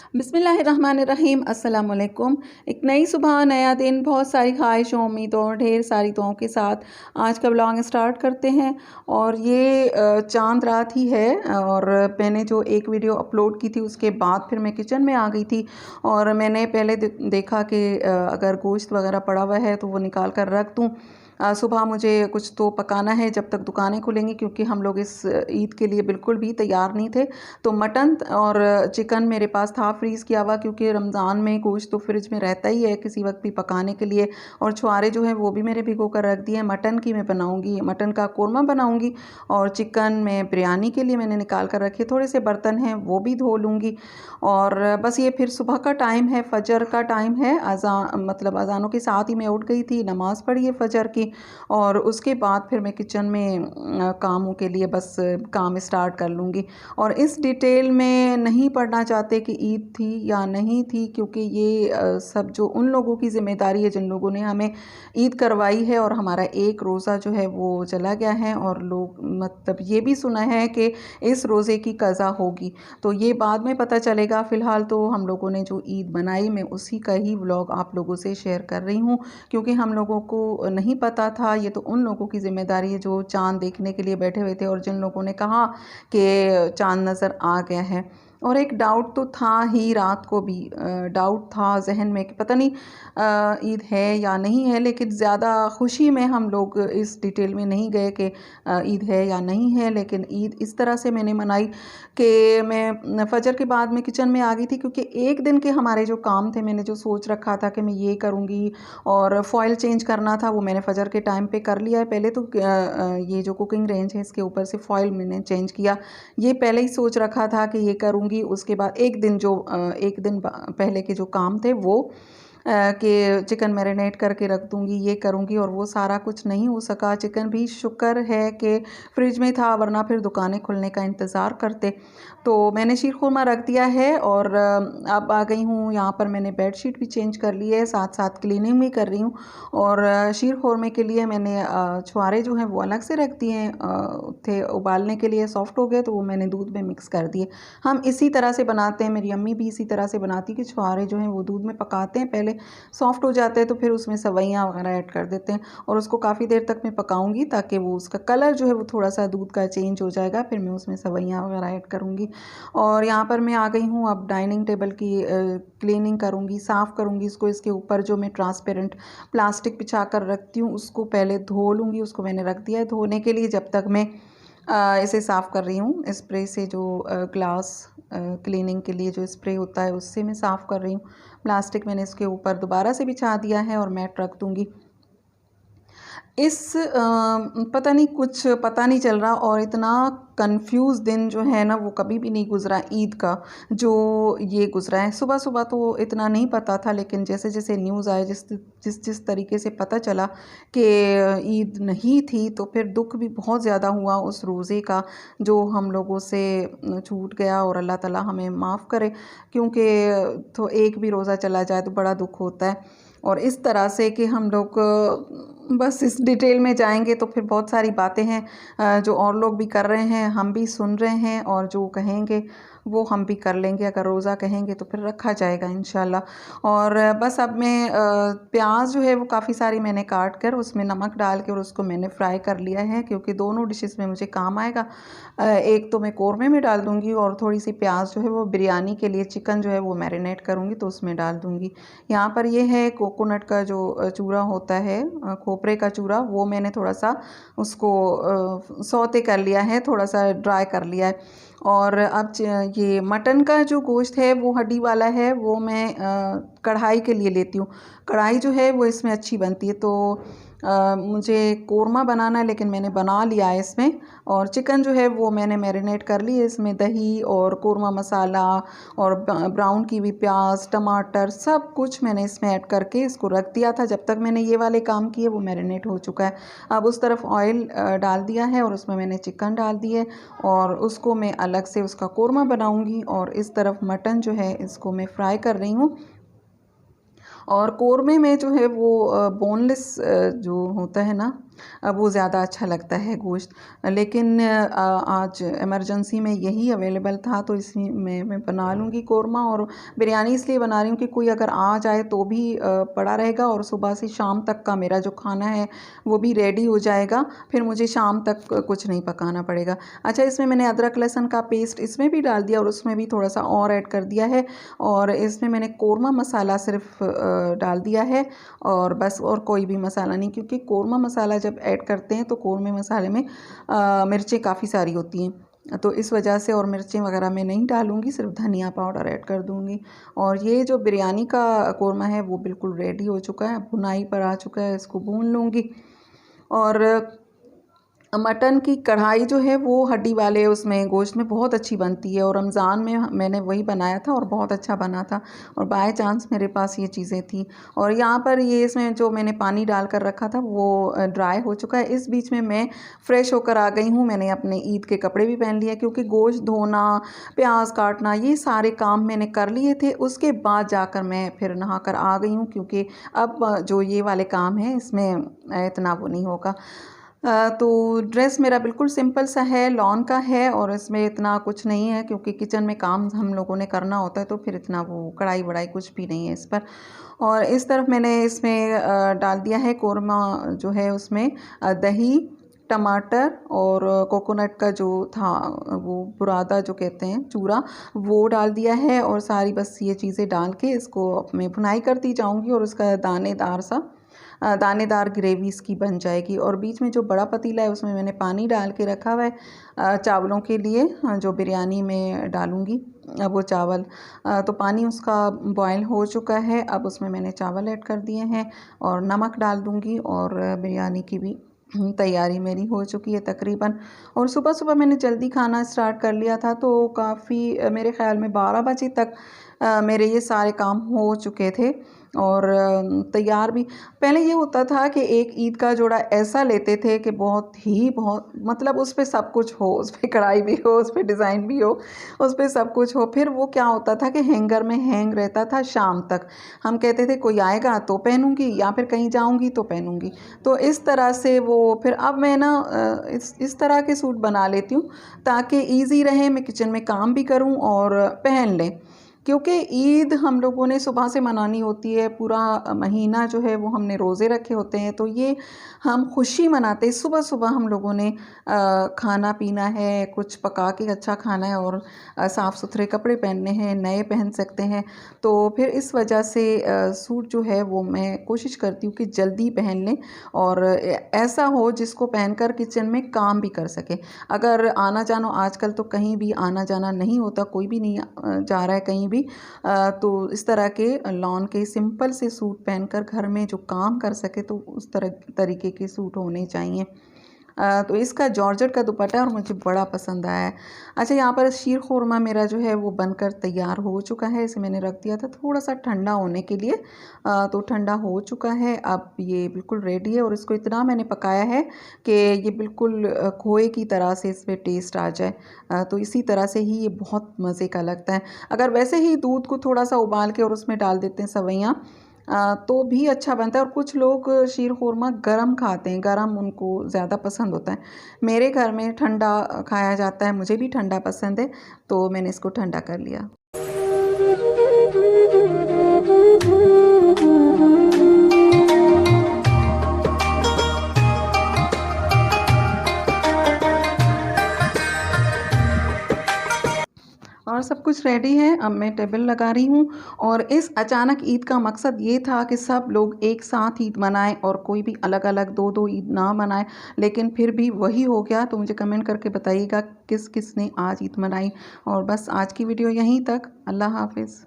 बिस्मिल्लाहिर्रहमानिर्रहीम अस्सलाम वालेकुम। एक नई सुबह, नया दिन, बहुत सारी ख्वाहिशों, उम्मीदों और ढेर सारी दुआओं के साथ आज का व्लॉग स्टार्ट करते हैं। और ये चांद रात ही है और मैंने जो एक वीडियो अपलोड की थी उसके बाद फिर मैं किचन में आ गई थी और मैंने पहले देखा कि अगर गोश्त वगैरह पड़ा हुआ है तो वो निकाल कर रख दूँ। सुबह मुझे कुछ तो पकाना है जब तक दुकानें खुलेंगी, क्योंकि हम लोग इस ईद के लिए बिल्कुल भी तैयार नहीं थे। तो मटन और चिकन मेरे पास था फ्रीज़ किया हुआ, क्योंकि रमज़ान में गोश्त तो फ्रिज में रहता ही है किसी वक्त भी पकाने के लिए। और छुआरे जो हैं वो भी मैंने भिगो कर रख दिए हैं। मटन की मैं बनाऊंगी, मटन का कोरमा बनाऊंगी और चिकन में बिरयानी के लिए मैंने निकाल कर रखे। थोड़े से बर्तन हैं वो भी धो लूँगी। और बस ये फिर सुबह का टाइम है, फ़जर का टाइम है। मतलब अज़ानों के साथ ही मैं उठ गई थी, नमाज़ पढ़ी है फ़जर की और उसके बाद फिर मैं किचन में कामों के लिए बस काम स्टार्ट कर लूँगी। और इस डिटेल में नहीं पढ़ना चाहते कि ईद थी या नहीं थी, क्योंकि ये सब जो उन लोगों की ज़िम्मेदारी है जिन लोगों ने हमें ईद करवाई है और हमारा एक रोज़ा जो है वो चला गया है। और लोग मतलब ये भी सुना है कि इस रोज़े की कज़ा होगी, तो ये बाद में पता चलेगा। फ़िलहाल तो हम लोगों ने जो ईद बनाई मैं उसी का ही व्लॉग आप लोगों से शेयर कर रही हूँ, क्योंकि हम लोगों को नहीं पता था। ये तो उन लोगों की ज़िम्मेदारी है जो चाँद देखने के लिए बैठे हुए थे और जिन लोगों ने कहा कि चाँद नज़र आ गया है। और एक डाउट तो था ही, रात को भी डाउट था जहन में कि पता नहीं ईद है या नहीं है, लेकिन ज़्यादा खुशी में हम लोग इस डिटेल में नहीं गए कि ईद है या नहीं है। लेकिन ईद इस तरह से मैंने मनाई कि मैं फ़जर के बाद में किचन में आ गई थी, क्योंकि एक दिन के हमारे जो काम थे, मैंने जो सोच रखा था कि मैं ये करूँगी और फॉयल चेंज करना था, वो मैंने फ़जर के टाइम पे कर लिया है। पहले तो ये जो कुकिंग रेंज है इसके ऊपर से फॉयल मैंने चेंज किया, ये पहले ही सोच रखा था कि ये करूँगी। उसके बाद एक दिन एक दिन पहले के जो काम थे वो कि चिकन मैरिनेट करके रख दूँगी, ये करूँगी, और वो सारा कुछ नहीं हो सका। चिकन भी शुक्र है कि फ्रिज में था, वरना फिर दुकानें खुलने का इंतज़ार करते। तो मैंने शीर खुरमा रख दिया है और अब आ गई हूँ यहाँ पर। मैंने बेडशीट भी चेंज कर ली है, साथ साथ क्लीनिंग भी कर रही हूँ। और शीर खुरमे के लिए मैंने छुआरे जो हैं वो अलग से रख दिए हैं, थे उबालने के लिए, सॉफ्ट हो गए तो वो मैंने दूध में मिक्स कर दिए। हम इसी तरह से बनाते हैं, मेरी अम्मी भी इसी तरह से बनाती कि छुआरे जो हैं वो दूध में पकाते हैं, पहले सॉफ्ट हो जाते हैं तो फिर उसमें सवैयाँ वगैरह ऐड कर देते हैं। और उसको काफ़ी देर तक मैं पकाऊंगी ताकि वो उसका कलर जो है वो थोड़ा सा दूध का चेंज हो जाएगा, फिर मैं उसमें सवैयाँ वगैरह ऐड करूँगी। और यहाँ पर मैं आ गई हूँ, अब डाइनिंग टेबल की क्लीनिंग करूँगी, साफ़ करूँगी इसको। इसके ऊपर जो मैं ट्रांसपेरेंट प्लास्टिक बिछा कर रखती हूँ उसको पहले धो लूँगी, उसको मैंने रख दिया है धोने के लिए। जब तक मैं इसे साफ़ कर रही हूँ स्प्रे से, जो ग्लास क्लीनिंग के लिए जो स्प्रे होता है उससे मैं साफ़ कर रही हूँ। प्लास्टिक मैंने इसके ऊपर दोबारा से बिछा दिया है और मैट रख दूँगी। पता नहीं, कुछ पता नहीं चल रहा और इतना कंफ्यूज दिन जो है ना वो कभी भी नहीं गुज़रा ईद का, जो ये गुज़रा है। सुबह सुबह तो इतना नहीं पता था, लेकिन जैसे जैसे न्यूज़ आए, जिस तरीके से पता चला कि ईद नहीं थी, तो फिर दुख भी बहुत ज़्यादा हुआ उस रोज़े का जो हम लोगों से छूट गया। और अल्लाह ताला हमें माफ़ करे, क्योंकि तो एक भी रोज़ा चला जाए तो बड़ा दुख होता है। और इस तरह से कि हम लोग बस इस डिटेल में जाएंगे तो फिर बहुत सारी बातें हैं जो और लोग भी कर रहे हैं, हम भी सुन रहे हैं, और जो कहेंगे वो हम भी कर लेंगे। अगर रोज़ा कहेंगे तो फिर रखा जाएगा इंशाल्लाह। और बस अब मैं प्याज जो है वो काफ़ी सारी मैंने काट कर उसमें नमक डाल के और उसको मैंने फ्राई कर लिया है, क्योंकि दोनों डिशेस में मुझे काम आएगा। एक तो मैं कोरमे में डाल दूँगी और थोड़ी सी प्याज जो है वो बिरयानी के लिए, चिकन जो है वो मैरिनेट करूँगी तो उसमें डाल दूँगी। यहाँ पर ये है कोकोनट का जो चूरा होता है, खोपरे का चूरा, वो मैंने थोड़ा सा उसको सौते कर लिया है, थोड़ा सा ड्राई कर लिया है। और अब ये मटन का जो गोश्त है वो हड्डी वाला है, वो मैं कढ़ाई के लिए लेती हूँ। कढ़ाई जो है वो इसमें अच्छी बनती है। तो मुझे कोरमा बनाना है, लेकिन मैंने बना लिया है इसमें। और चिकन जो है वो मैंने मैरिनेट कर ली है, इसमें दही और कोरमा मसाला और ब्राउन की हुई प्याज, टमाटर, सब कुछ मैंने इसमें ऐड करके इसको रख दिया था। जब तक मैंने ये वाले काम किए वो मैरिनेट हो चुका है। अब उस तरफ ऑयल डाल दिया है और उसमें मैंने चिकन डाल दिए और उसको मैं अलग से उसका कोरमा बनाऊंगी। और इस तरफ मटन जो है इसको मैं फ्राई कर रही हूँ। और कोरमे में जो है वो बोनलेस जो होता है ना, वो ज़्यादा अच्छा लगता है गोश्त। लेकिन आज इमरजेंसी में यही अवेलेबल था तो इसी में मैं बना लूँगी कोरमा। और बिरयानी इसलिए बना रही हूँ कि कोई अगर आ जाए तो भी पड़ा रहेगा और सुबह से शाम तक का मेरा जो खाना है वो भी रेडी हो जाएगा। फिर मुझे शाम तक कुछ नहीं पकाना पड़ेगा। अच्छा, इसमें मैंने अदरक लहसुन का पेस्ट इसमें भी डाल दिया और उसमें भी थोड़ा सा और ऐड कर दिया है। और इसमें मैंने कोरमा मसाला सिर्फ डाल दिया है और बस, और कोई भी मसाला नहीं, क्योंकि कोरमा मसाला जब ऐड करते हैं तो कोरमे मसाले में मिर्चें काफ़ी सारी होती हैं, तो इस वजह से। और मिर्चें वगैरह मैं नहीं डालूँगी, सिर्फ धनिया पाउडर ऐड कर दूँगी। और ये जो बिरयानी का कोरमा है वो बिल्कुल रेडी हो चुका है, भुनाई पर आ चुका है। इसको भून लूँगी। और मटन की कढ़ाई जो है वो हड्डी वाले उसमें गोश्त में बहुत अच्छी बनती है, और रमज़ान में मैंने वही बनाया था और बहुत अच्छा बना था। और बाय चांस मेरे पास ये चीज़ें थी। और यहाँ पर ये इसमें जो मैंने पानी डाल कर रखा था वो ड्राई हो चुका है। इस बीच में मैं फ़्रेश होकर आ गई हूँ। मैंने अपने ईद के कपड़े भी पहन लिए, क्योंकि गोश्त धोना, प्याज काटना, ये सारे काम मैंने कर लिए थे। उसके बाद जाकर मैं फिर नहा कर आ गई हूँ, क्योंकि अब जो ये वाले काम हैं इसमें इतना वो नहीं होगा। तो ड्रेस मेरा बिल्कुल सिंपल सा है, लॉन का है, और इसमें इतना कुछ नहीं है, क्योंकि किचन में काम हम लोगों ने करना होता है तो फिर इतना वो कढ़ाई वढ़ाई कुछ भी नहीं है इस पर। और इस तरफ मैंने इसमें डाल दिया है कोरमा जो है उसमें दही, टमाटर और कोकोनट का जो था वो बुरादा जो कहते हैं, चूरा, वो डाल दिया है। और सारी बस ये चीज़ें डाल के इसको मैं भुनाई करती जाऊंगी और उसका दानेदार ग्रेवी इसकी बन जाएगी। और बीच में जो बड़ा पतीला है उसमें मैंने पानी डाल के रखा हुआ है चावलों के लिए, जो बिरयानी में डालूँगी अब वो चावल। तो पानी उसका बॉयल हो चुका है। अब उसमें मैंने चावल ऐड कर दिए हैं और नमक डाल दूँगी, और बिरयानी की भी तैयारी मेरी हो चुकी है तकरीबन। और सुबह सुबह मैंने जल्दी खाना स्टार्ट कर लिया था, तो काफ़ी मेरे ख़्याल में 12 बजे तक मेरे ये सारे काम हो चुके थे। और तैयार भी, पहले ये होता था कि एक ईद का जोड़ा ऐसा लेते थे कि बहुत मतलब उस पे सब कुछ हो, उस पे कढ़ाई भी हो, उस पे डिज़ाइन भी हो, उस पे सब कुछ हो। फिर वो क्या होता था कि हैंगर में हैंग रहता था शाम तक। हम कहते थे कोई आएगा तो पहनूंगी, या फिर कहीं जाऊंगी तो पहनूंगी। तो इस तरह से वो फिर अब मैं ना इस तरह के सूट बना लेती हूँ ताकि ईज़ी रहे, मैं किचन में काम भी करूँ और पहन लें। क्योंकि ईद हम लोगों ने सुबह से मनानी होती है, पूरा महीना जो है वो हमने रोज़े रखे होते हैं, तो ये हम खुशी मनाते हैं। सुबह सुबह हम लोगों ने खाना पीना है, कुछ पका के अच्छा खाना है, और साफ़ सुथरे कपड़े पहनने हैं, नए पहन सकते हैं। तो फिर इस वजह से सूट जो है वो मैं कोशिश करती हूँ कि जल्दी पहन लें, और ऐसा हो जिसको पहनकर किचन में काम भी कर सके। अगर आना जाना, आजकल तो कहीं भी आना जाना नहीं होता, कोई भी नहीं जा रहा है कहीं भी, तो इस तरह के लॉन के सिंपल से सूट पहनकर घर में जो काम कर सके, तो उस तरीके के सूट होने चाहिए। तो इसका जॉर्जेट का दुपट्टा और मुझे बड़ा पसंद आया है। अच्छा, यहाँ पर शीर खुरमा मेरा जो है वो बनकर तैयार हो चुका है। इसे मैंने रख दिया था थोड़ा सा ठंडा होने के लिए, तो ठंडा हो चुका है। अब ये बिल्कुल रेडी है, और इसको इतना मैंने पकाया है कि ये बिल्कुल खोए की तरह से इसमें टेस्ट आ जाए। तो इसी तरह से ही ये बहुत मज़े का लगता है। अगर वैसे ही दूध को थोड़ा सा उबाल के और उसमें डाल देते हैं सवैयाँ, तो भी अच्छा बनता है। और कुछ लोग शीर खुरमा गरम खाते हैं, गरम उनको ज़्यादा पसंद होता है। मेरे घर में ठंडा खाया जाता है, मुझे भी ठंडा पसंद है, तो मैंने इसको ठंडा कर लिया। और सब कुछ रेडी है। अब मैं टेबल लगा रही हूँ। और इस अचानक ईद का मकसद ये था कि सब लोग एक साथ ईद मनाएं, और कोई भी अलग अलग दो दो ईद ना मनाए, लेकिन फिर भी वही हो गया। तो मुझे कमेंट करके बताइएगा किस किस ने आज ईद मनाई। और बस आज की वीडियो यहीं तक। अल्लाह हाफिज़।